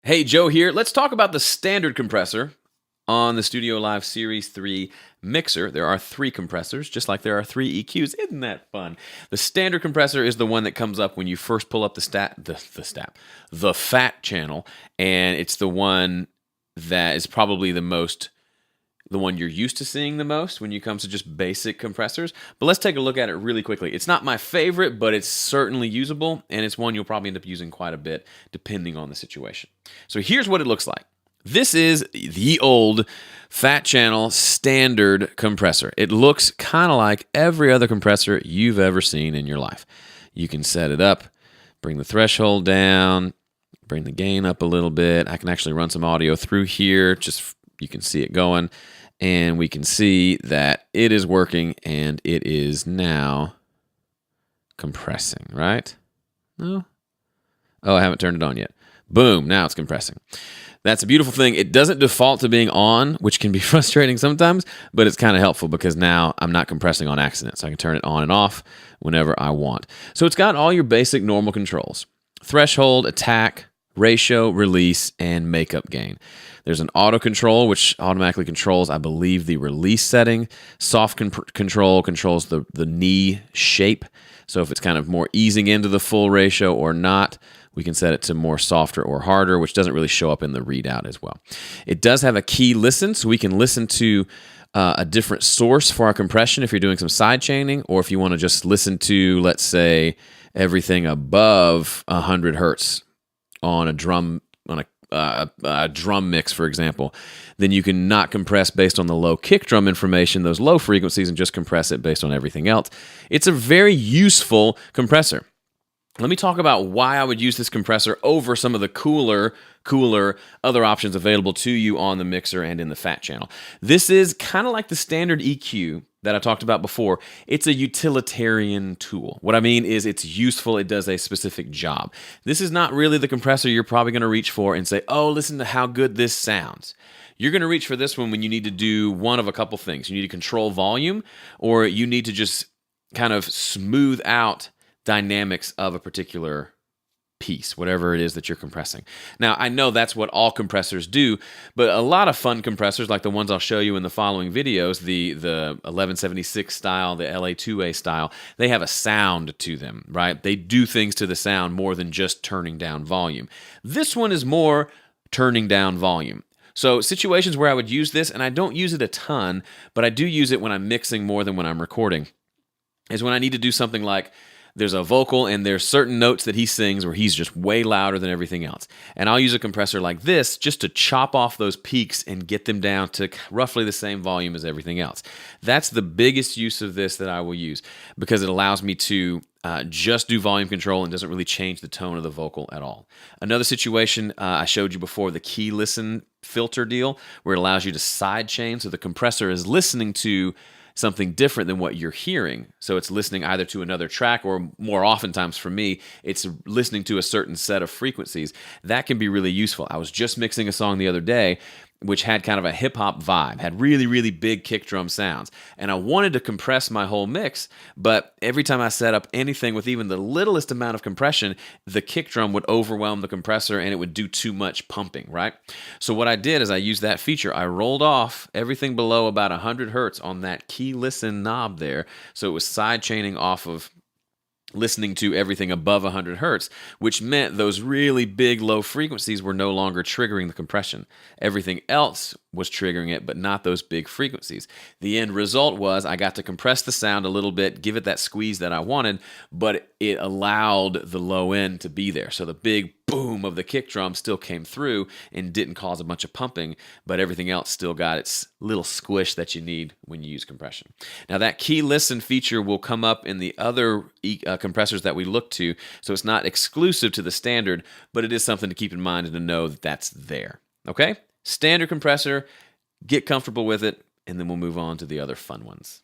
Hey, Joe here. Let's talk about the standard compressor on the StudioLive Series 3 mixer. There are 3 compressors, just like there are 3 EQs. Isn't that fun? The standard compressor is the one that comes up when you first pull up the fat channel, and it's the one that is probably the one you're used to seeing the most when it comes to just basic compressors. But let's take a look at it really quickly. It's not my favorite, but it's certainly usable, and it's one you'll probably end up using quite a bit depending on the situation. So here's what it looks like. This is the old fat channel standard compressor. It looks kind of like every other compressor you've ever seen in your life. You can set it up, bring the threshold down, bring the gain up a little bit. I can actually run some audio through here, just you can see it going, and we can see that it is working, and it is now compressing, right? No? Oh, I haven't turned it on yet. Boom, now it's compressing. That's a beautiful thing. It doesn't default to being on, which can be frustrating sometimes, but it's kind of helpful because now I'm not compressing on accident, so I can turn it on and off whenever I want. So it's got all your basic normal controls: threshold, attack, ratio, release, and makeup gain. There's an auto control, which automatically controls, I believe, the release setting. Soft control controls the knee shape. So if it's kind of more easing into the full ratio or not, we can set it to more softer or harder, which doesn't really show up in the readout as well. It does have a key listen, so we can listen to a different source for our compression if you're doing some side chaining, or if you want to just listen to, let's say, everything above 100 hertz on a drum mix, for example. Then you can not compress based on the low kick drum information, those low frequencies, and just compress it based on everything else. It's a very useful compressor. Let me talk about why I would use this compressor over some of the cooler other options available to you on the mixer and in the fat channel. This is kind of like the standard EQ that I talked about before. It's a utilitarian tool. What I mean is it's useful. It does a specific job. This is not really the compressor you're probably going to reach for and say, oh, listen to how good this sounds. You're going to reach for this one when you need to do one of a couple things. You need to control volume, or you need to just kind of smooth out dynamics of a particular piece, whatever it is that you're compressing. Now, I know that's what all compressors do, but a lot of fun compressors, like the ones I'll show you in the following videos, the 1176 style, the LA2A style, they have a sound to them, right? They do things to the sound more than just turning down volume. This one is more turning down volume. So situations where I would use this, and I don't use it a ton, but I do use it when I'm mixing more than when I'm recording, is when I need to do something like there's a vocal and there's certain notes that he sings where he's just way louder than everything else. And I'll use a compressor like this just to chop off those peaks and get them down to roughly the same volume as everything else. That's the biggest use of this that I will use, because it allows me to just do volume control and doesn't really change the tone of the vocal at all. Another situation, I showed you before, the key listen filter deal, where it allows you to side chain. So the compressor is listening to something different than what you're hearing. So it's listening either to another track, or more oftentimes for me, it's listening to a certain set of frequencies. That can be really useful. I was just mixing a song the other day which had kind of a hip-hop vibe, had really, really big kick drum sounds. And I wanted to compress my whole mix, but every time I set up anything with even the littlest amount of compression, the kick drum would overwhelm the compressor and it would do too much pumping, right? So what I did is I used that feature. I rolled off everything below about 100 hertz on that key listen knob there, so it was side chaining off of listening to everything above 100 hertz, which meant those really big low frequencies were no longer triggering the compression. Everything else was triggering it, but not those big frequencies. The end result was I got to compress the sound a little bit, give it that squeeze that I wanted, but it allowed the low end to be there. So the big boom of the kick drum still came through and didn't cause a bunch of pumping, but everything else still got its little squish that you need when you use compression. Now that key listen feature will come up in the other compressors that we look to, so it's not exclusive to the standard, but it is something to keep in mind and to know that that's there. Okay? Standard compressor, get comfortable with it, and then we'll move on to the other fun ones.